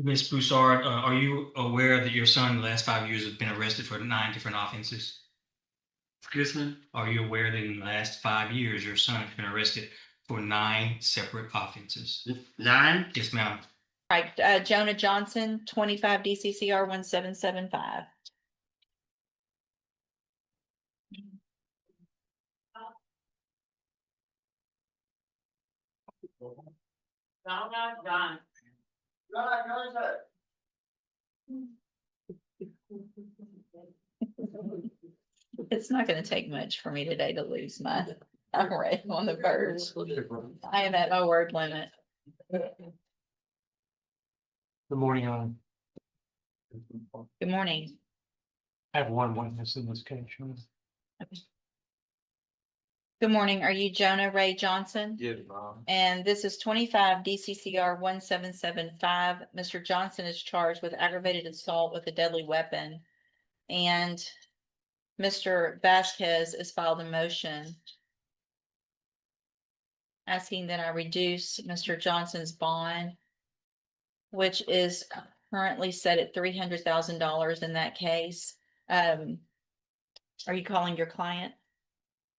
Ms. Broussard, are you aware that your son in the last 5 years has been arrested for 9 different offenses? Excuse me? Are you aware that in the last 5 years, your son has been arrested for 9 separate offenses? 9? Yes, ma'am. Right, Jonah Johnson, 25 DCCR 1775. It's not going to take much for me today to lose my. I'm right on the verge. I am at my word limit. Good morning, Your Honor. Good morning. I have one witness in this case. Your Honor. Good morning. Are you Jonah Ray Johnson? Yes, Mom. And this is 25 DCCR 1775. Mr. Johnson is charged with aggravated assault with a deadly weapon. And Mr. Vasquez has filed a motion asking that I reduce Mr. Johnson's bond, which is currently set at $300,000 in that case. Are you calling your client?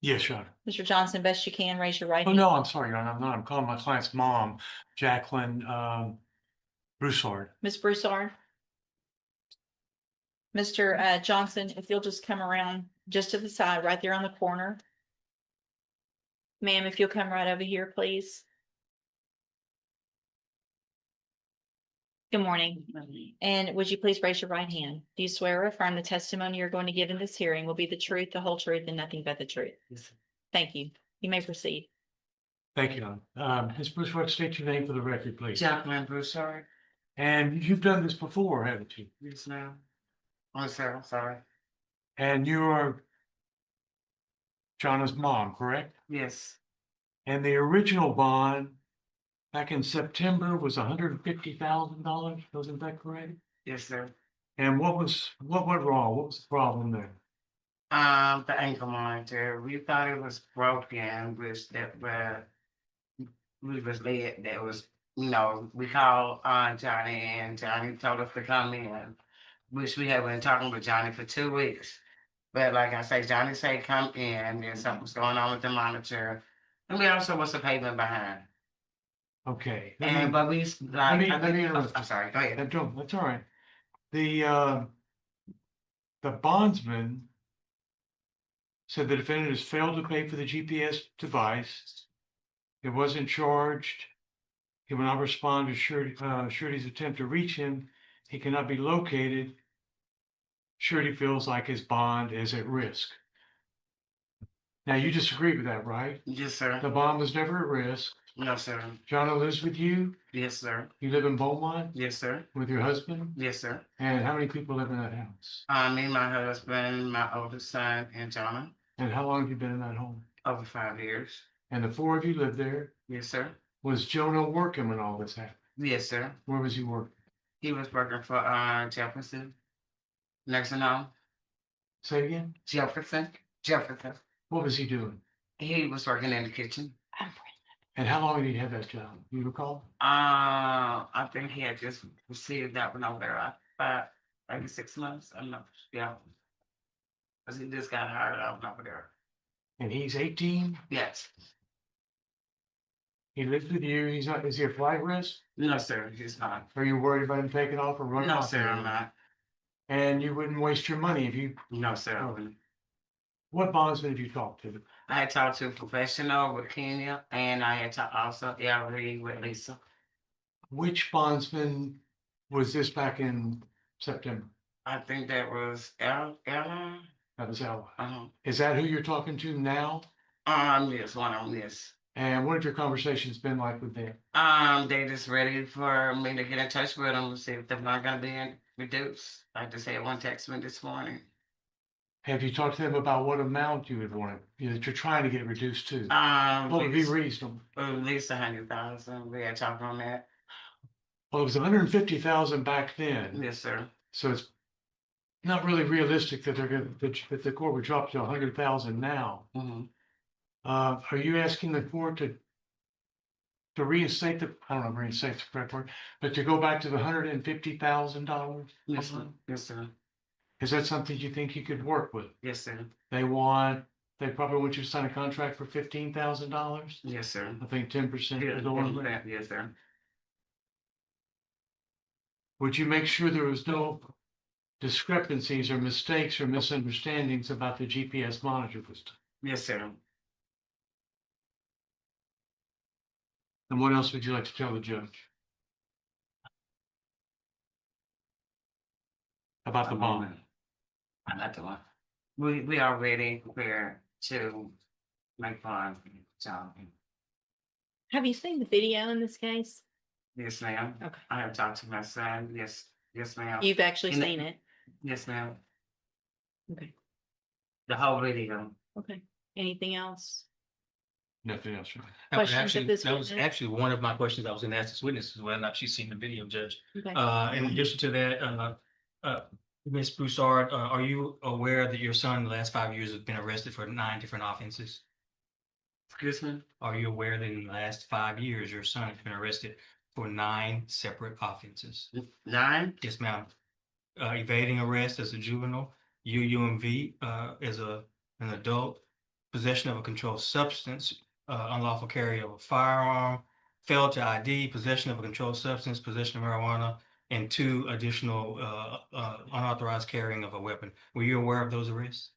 Yes, Your Honor. Mr. Johnson, best you can, raise your right Oh, hand. no, I'm sorry, Your Honor. I'm not. I'm calling my client's mom, Jacqueline Broussard. Ms. Broussard? Mr. Johnson, if you'll just come around just to the side, right there on the corner. Ma'am, if you'll come right over here, please. Good morning. And would you please raise your right hand? Do you swear or affirm the testimony you're going to give in this hearing will be the truth, the whole truth, and nothing but the truth? Yes. Thank you. You may proceed. Thank you, Your Honor. Ms. Broussard, state your name for the record, please. Jacqueline Broussard? And you've done this before, haven't you? Yes, ma'am. Oh, sir, sorry. And you are Jonah's mom, correct? Yes. And the original bond back in September was $150,000. Wasn't that correct? Yes, sir. And what went wrong? What was the problem there? The ankle monitor, we thought it was broken, which that, we was led, that was, we called, Johnny, and Johnny told us to come in, which we had been talking with Johnny for 2 weeks. But like I say, Johnny said, come in, there's something's going on with the monitor, and we also was a payment behind. Okay. And, but we, like, let me interrupt. I'm sorry, go ahead. That's all right. The bondsman said the defendant has failed to pay for the GPS device. It wasn't charged. He will not respond to surety's attempt to reach him. He cannot be located. Surety feels like his bond is at risk. Now, you disagree with that, right? Yes, sir. The bond was never at risk. No, sir. Jonah lives with you. Yes, sir. You live in Beaumont Yes, sir. with your husband. Yes, sir. And how many people live in that house? Me, my husband, my oldest son, and Jonah. And how long have you been in that home? Over 5 years. And the four of you lived there. Yes, sir. Was Jonah working when all this happened? Yes, sir. Where was he working? He was working for Jefferson nursing home. Say again? Jefferson. What was he doing? He was working in the kitchen. And how long did he have that job? You recall? I think he had just received that one over there. Maybe 6 months. I'm not. Yeah. Cause he just got hired out over there. And he's 18. Yes. He lives with you. He's not. Is he a flight risk? No, sir. He's not. Are you worried about him taking off or running No, off? sir. I'm not. And you wouldn't waste your money if you. No, sir. Oh. What bondsman have you talked to? I had talked to a professional with Kenya, and I had talked also LRE with Lisa. Which bondsman was this back in September? I think that was Ella. That was Ella. Uh-huh. Is that who you're talking to now? Yes, one of them, yes. And what have your conversations been like with them? They just ready for me to get in touch with them and see if they're not gonna be reduced. I just had one text me this morning. Have you talked to them about what amount you would want that you're trying to get reduced to? What would be reasonable? At least 100,000. We had talked on that. Well, it was 150,000 back then. Yes, sir. So it's not really realistic that that the court would drop to 100,000 now. Mm-hmm. Are you asking the court to to reinstate I don't know, if reinstate the correct word, but to go back to the $150,000? Yes, sir. Yes, sir. Is that something you think you could work with? Yes, sir. They probably want you to sign a contract for $15,000? Yes, sir. I think 10% Yeah, is the one. yes, sir. Would you make sure there was no discrepancies or mistakes or misunderstandings about the GPS monitor system? Yes, sir. And what else would you like to tell the judge? About the bond? Not the one. We already prepared to make fun. Have you seen the video in this case? Yes, ma'am. Okay. I have talked to my son. Yes, yes, ma'am. You've actually And- seen it? Yes, ma'am. Okay, The whole video. okay. Anything else? Nothing else, right? That was Questions of actually, this that was witness? actually one of my questions I was gonna ask this witness, is whether or not she's seen the video, Judge. Okay. In addition to that, Ms. Broussard, are you aware that your son in the last 5 years has been arrested for 9 different offenses? Excuse me? Are you aware that in the last 5 years, your son has been arrested for 9 separate offenses? 9? Yes, ma'am. Evading arrest as a juvenile, UUMV, as an adult, possession of a controlled substance, unlawful carry of a firearm, failed to ID, possession of a controlled substance, possession of marijuana, and 2 additional, unauthorized carrying of a weapon. Were you aware of those arrests?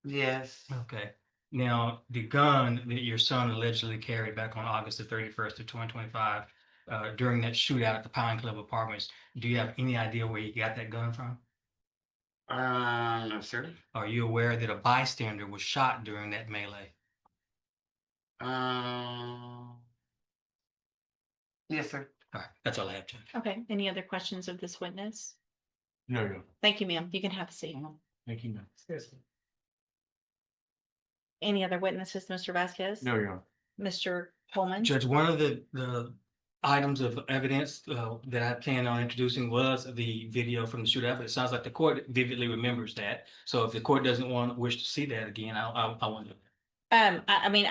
Yes. Okay. Now, the gun that your son allegedly carried back on August the 31st of 2025, during that shootout at the Pine Club Apartments, do you have any idea where you got that gun from? No, sir. Are you aware that a bystander was shot during that melee? Yes, sir. All right, that's all I have, Judge. Okay, any other questions of this witness? No, no. Thank you, ma'am. You can have a seat. Thank you, no. Excuse me. Any other witnesses, Mr. Vasquez? No, Your Honor. Mr. Coleman? Judge, one of the items of evidence that I planned on introducing was the video from the shootout. It sounds like the court vividly remembers that. So if the court doesn't wish to see that again, I want to. I mean,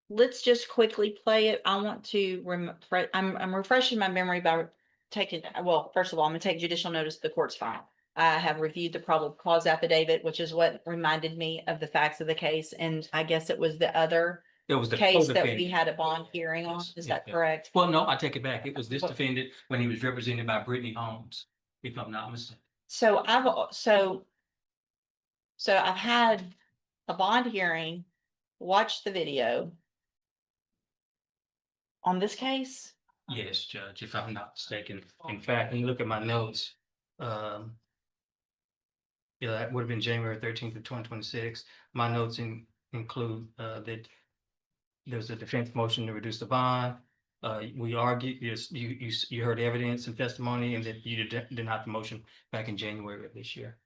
let's just quickly play it. I want to I'm refreshing my memory by taking, well, first of all, I'm gonna take judicial notice of the court's file. I have reviewed the probable cause affidavit, which is what reminded me of the facts of the case, and I guess it was the other It was the case that we co-defendant. had a bond hearing on. Is that Yeah. correct? Well, no, I take it back. It was this What? defendant when he was represented by Brittany Holmes, if I'm not mistaken. So I've had a bond hearing, watched the video on this case. Yes, Judge, if I'm not mistaken. In fact, when you look at my notes, yeah, that would have been January 13th of 2026. My notes include that there's a defense motion to reduce the bond. We argued, yes, you heard evidence and testimony, and that you denied the motion back in January of this year.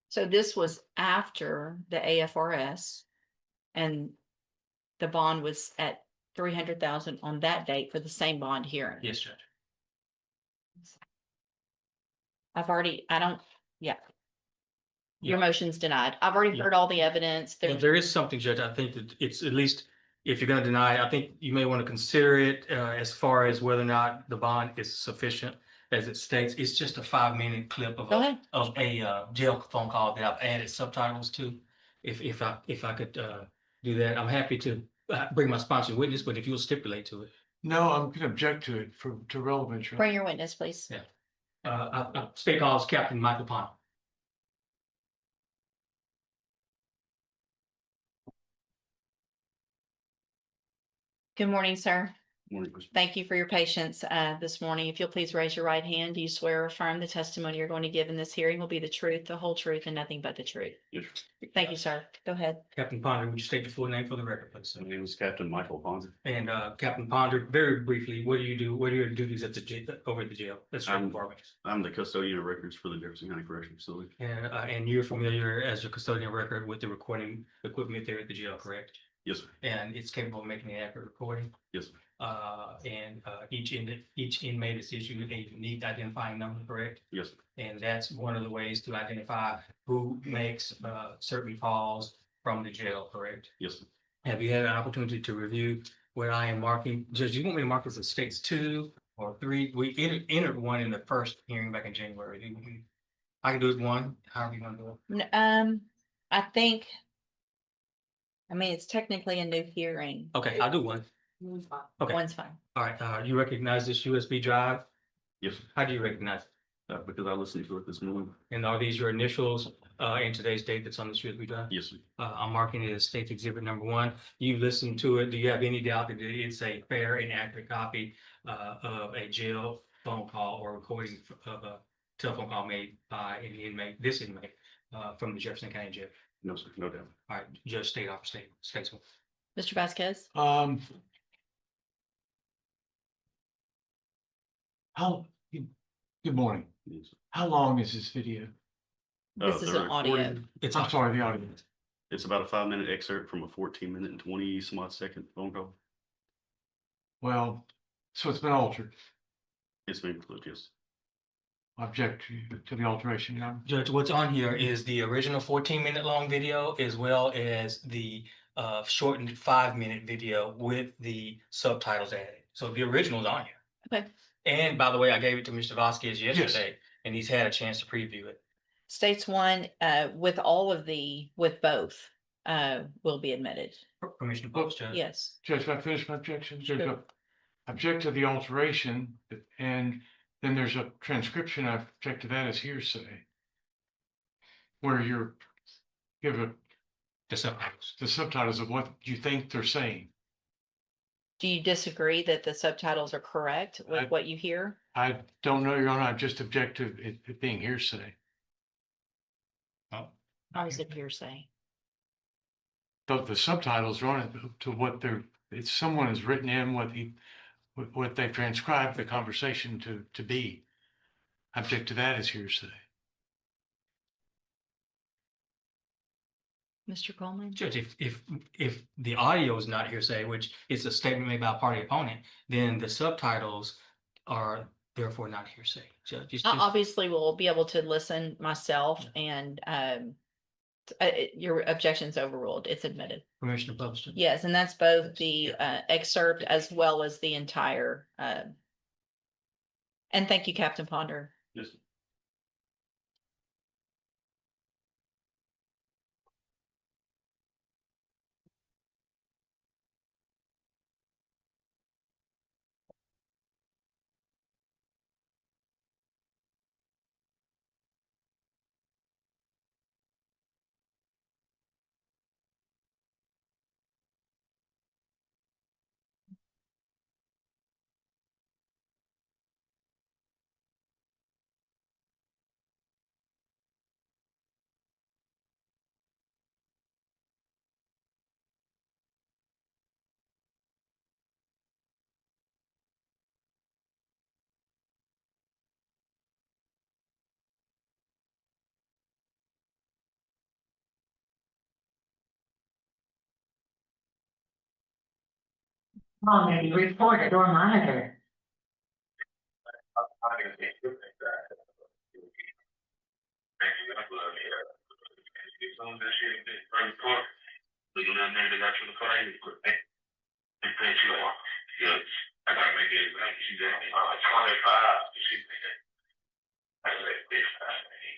So this was after the AFRS, and the bond was at 300,000 on that date for the same bond hearing. Yes, Judge. Yeah. Your motion's denied. I've already Yeah. heard all the evidence. Well, there is something, Judge, I think that it's at least, if you're gonna deny it, I think you may want to consider it as far as whether or not the bond is sufficient. As it states, it's just a 5-minute clip Go of ahead. a jail phone call that I've added subtitles to. If I could do that, I'm happy to bring my sponsor witness, but if you'll stipulate to it. No, I'm gonna object to it to relevance. Your Honor. Bring your witness, please. Yeah. State calls Captain Michael Pond. Good morning, sir. Morning. Thank you for your patience this morning. If you'll please raise your right hand, do you swear or affirm the testimony you're going to give in this hearing will be the truth, the whole truth, and nothing but the truth? Yes, Thank you, sir. Go ahead. Captain Ponder, would you state your full name for the record, please? my name is Captain Michael Ponzer. And Captain Ponder, very briefly, what do you do? What are your duties at the jail, over at the jail? That's right, department. I'm the custodian of records for the Jefferson County Correctional Facility. And you're familiar as your custodian record with the recording equipment there at the jail, correct? Yes, sir. And it's capable of making an accurate recording. Yes, sir. each inmate is issued a unique identifying number, correct? Yes, sir. And that's one of the ways to identify who makes certain calls from the jail, correct? Yes, sir. Have you had an opportunity to review where I am marking? Judge, you want me to mark this as states 2 or 3? We entered one in the first hearing back in January. I can do it 1, however you want to do it. I think, I mean, it's technically a new hearing. Okay, I'll do 1. Okay, One's fine. all right. You recognize this USB drive? Yes, sir. How do you recognize it? Because I listened to it this morning. And are these your initials in today's date that's on this USB drive? Yes, sir. I'm marking it as State's Exhibit number 1. You listened to it. Do you have any doubt that it's a fair and accurate copy of a jail phone call or recording of a telephone call made by an inmate, this inmate, from the Jefferson County Jail? No, sir. No doubt. All right, Judge State Officer States. Mr. Vasquez? Good morning. Yes, sir. How long is this video? This is the an audio. recording, It's I'm sorry, the audio. It's about a 5-minute excerpt from a 14-minute and 20 some odd second phone call. Well, so it's been altered. It's been included, yes. Object to the alteration, Your Honor. Judge, what's on here is the original 14-minute long video as well as the shortened 5-minute video with the subtitles added. So the original's on here. Okay. And by the way, I gave it to Mr. Vasquez yesterday, and he's had a chance to preview it. States 1, with both, will be admitted. Permission to post, Judge? Yes. Judge, can I finish my objection? There's Sure. a object to the alteration, and then there's a transcription. I object to that as hearsay. Where you're give The subtitles. the subtitles of what you think they're saying. Do you disagree that the subtitles are correct with what you hear? I don't know, Your Honor. I just object to it being hearsay. Oh, How is it hearsay? The subtitles are on it to what it's someone has written in what they've transcribed the conversation to be. I object to that as hearsay. Mr. Coleman? Judge, if the audio is not hearsay, which is a statement made by a party opponent, then the subtitles are therefore not hearsay. Judge, it's just, Obviously, we'll be able to listen myself and your objection's overruled. It's admitted. permission to publish. Judge. Yes, and that's both the excerpt as well as the entire. And thank you, Captain Ponder. Yes, sir. Reported or monitored.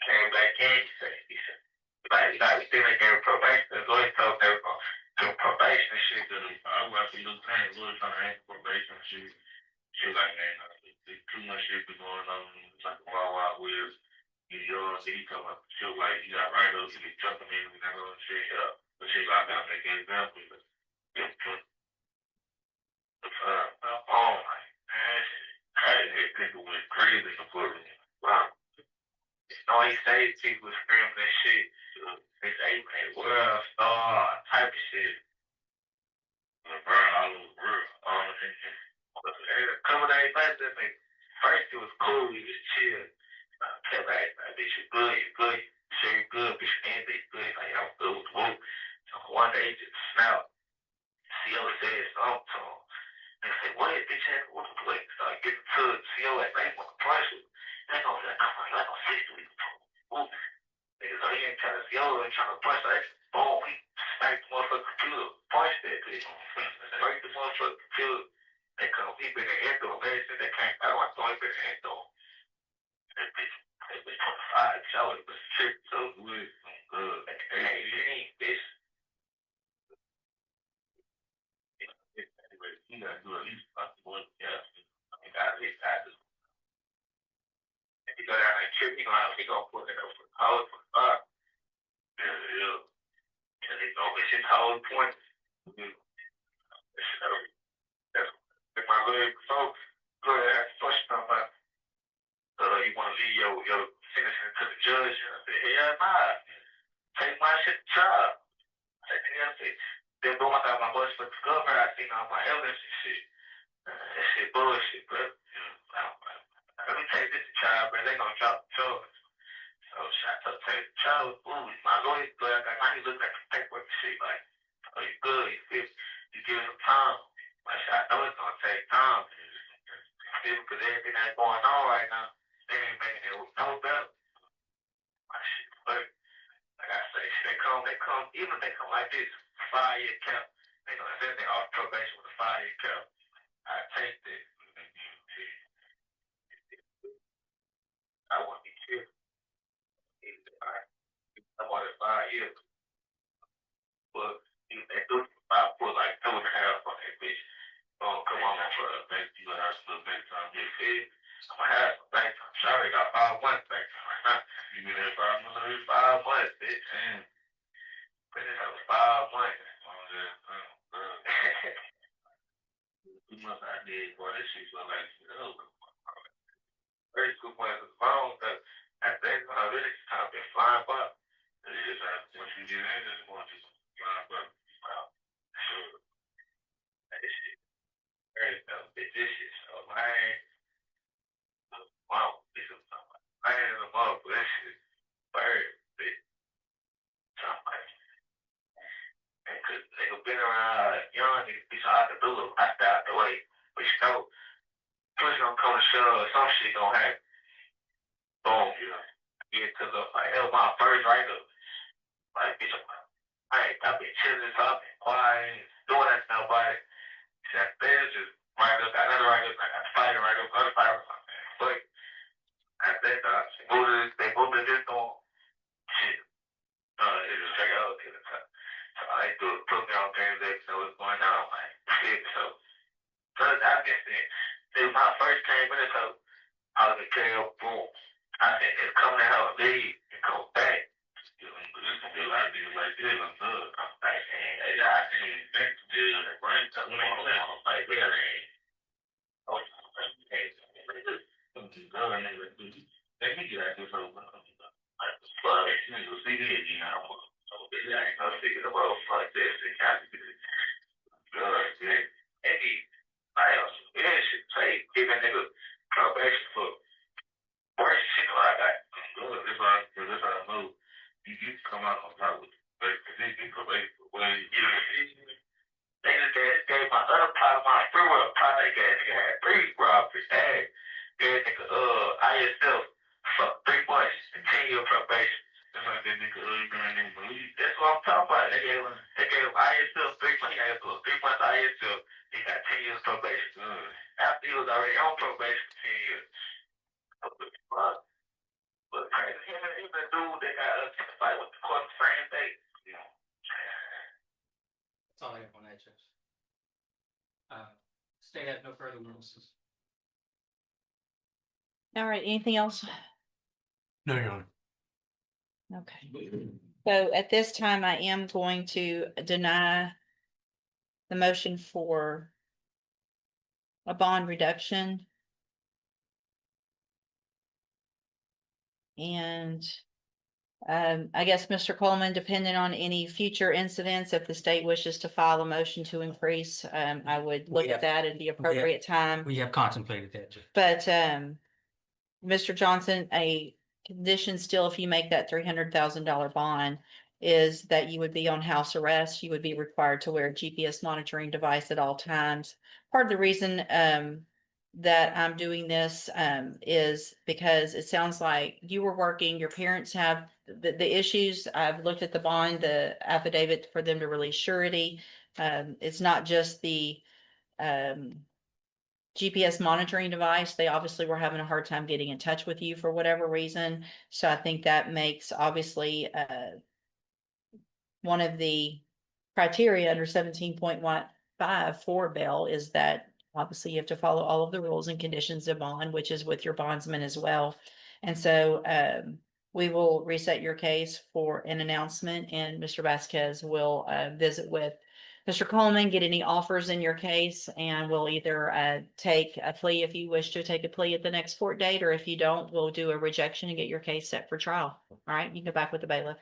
Came back in, he said, like, still ain't gave probation. The lawyer told them do probation shit. I was actually looking at the lawyer trying to ask probation shit. She was like, man, there's too much shit been going on. It's like a wild wheels. You know, so he told me, she was like, you got right up, you be jumping in and that other shit up. But she like, I gotta make an example. But oh my man, crazy. People went crazy for it. Wow. No, he said people screaming that shit. They say, man, world star type of shit. Burn all over the world. A couple days later, first it was cool, he was chill. Kept asking, bitch, you good, you good, you sure you good, bitch, and they good. Like, I'm good with the whoop. So one day he just snapped. Seal said something to him. They say, what if bitch had what the plate? So I get to COS, they want to punch you. They gonna say, come on, like on 6 weeks. Ooh. Niggas, so he ain't trying to COS, ain't trying to punch. Like, boom, he smacked the motherfucking computer, punched that bitch. Break the motherfucking computer. They come, he been in the door. They said they can't, I don't want to been in the door. That bitch 25, so it was trick so good. Good. Hey, bitch. Anyway, you gotta do at least one, yeah. I mean, at least I do. If you go down that trip, he gonna put it up for college for five. Yeah. And they go, it's his whole point. That's my little folks. Go ahead, first time about, you wanna leave your sentencing to the judge? And I said, hell nah. Take my shit to trial. I said, I said, then go out my bus for the governor. I seen all my evidence and shit. That shit bullshit, bro. Let me take this to trial, bro. They gonna drop the charge. So shot up, take the charge. Ooh, my lawyer, like, I need to look at the paperwork and shit. Like, oh, you good? You give it some time. Like, I know it's gonna take time. Because everything that's going on right now, they ain't making it no better. My shit, but like I say, they come, even if they come like this, 5-year cap, they gonna say they off probation with a 5-year cap. I take that. I want to be careful. I want it 5 years. But if they do, I put like 2.5 on that bitch. Oh, come on, man, for thank you. I have some bank time. Get fed. I'm gonna have some bank time. Sorry, I got 5 months bank time right now. You get that 5 months, 5 months, bitch. But it's like 5 months. 2 months I did, boy, this shit's like, very good point of the phone, because I think when I really kind of been flying by, it is once you get in, it's going to flying by. Wow. So, that shit, very vicious. So, man, wow, this is I ain't a mother, but that shit, very big. Something. And because they've been around young, it's hard to do it. I start the way, but you know, push gonna come to shove, some shit gonna happen. Boom, you know. Get to the, like, that was my first write-up. Like, bitch, I've been chilling, so I've been quiet, doing that to nobody. That there's just write up, another write up, I got fighting write up, other fight up. But at that time, they moved to this door. Shit. It was straight out to the top. So I do it, put me on game day, so it's going on. Like, shit, so I guess it was my first came in, so I was a KO, boom. I said, it's coming out, leave, and go back. This is a lot of niggas like this, I'm good. I'm like, hey, I can't back to this, right? So when I'm like, yeah, oh, they can get out this over. Like, fuck, you see this, you know. I ain't gonna figure the world, fuck this, and I can get it. Good, yeah. And he, like, yeah, shit, say, give a nigga probation for worse shit like that. Good, this how I move. You come out on top with it. But this is probation for when you they just gave my other part, my free will part, they had 3 robberies. Hey, gave nigga, ISL, fuck 3 months and 10-year probation. That's like that nigga, you can't even believe. That's what I'm talking about. They gave ISL 3 months, he had 3 months ISL, he got 10 years probation. After he was already on probation for 10 years. But crazy, even the dude that got fight with the court the same day. Yeah. That's all I have on that, Judge. State has no further witnesses. All right, anything else? No, Your Honor. Okay. So at this time, I am going to deny the motion for a bond reduction. And I guess, Mr. Coleman, depending on any future incidents, if the state wishes to file a motion to increase, I would look at that at the appropriate time. We have contemplated that, Judge. But Mr. Johnson, a condition still, if you make that $300,000 bond, is that you would be on house arrest. You would be required to wear a GPS monitoring device at all times. Part of the reason that I'm doing this is because it sounds like you were working, your parents have the issues. I've looked at the bond, the affidavit for them to release surety. It's not just the GPS monitoring device. They obviously were having a hard time getting in touch with you for whatever reason. So I think that makes obviously one of the criteria under 17.15 for bail is that obviously you have to follow all of the rules and conditions of bond, which is with your bondsman as well. And so we will reset your case for an announcement, and Mr. Vasquez will visit with Mr. Coleman, get any offers in your case, and we'll either take a plea if you wish to take a plea at the next court date, or if you don't, we'll do a rejection and get your case set for trial. All right, you can go back with the bailiff.